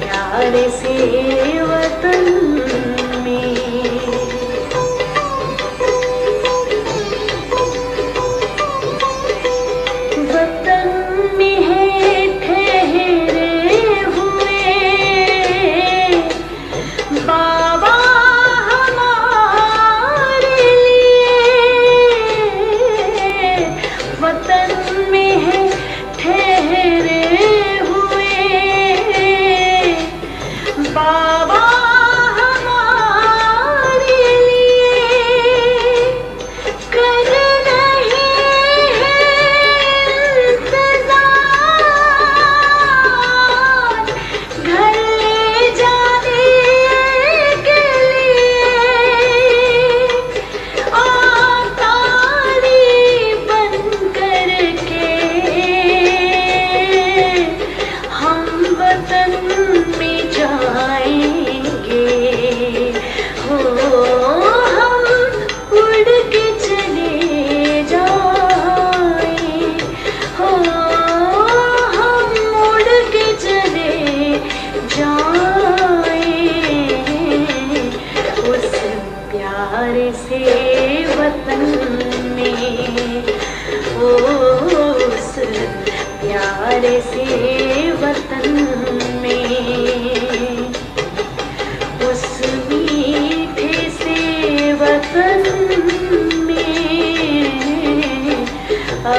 प्यारे से वतन में। वतन में है ठहरे हुए बाबा हमारे लिए, वतन में है ठहरे बाबा हमारे लिए, कर रहे हैं इंतजार घर ले जाने के लिए। तारी बन कर के हम वतन में जाएंगे, हो हम उड़ के चले जाएं, हो हम उड़ के चले जाएं उस प्यारे से वतन में, उस प्यारे से वतन में। उस मीठे से वतन में आ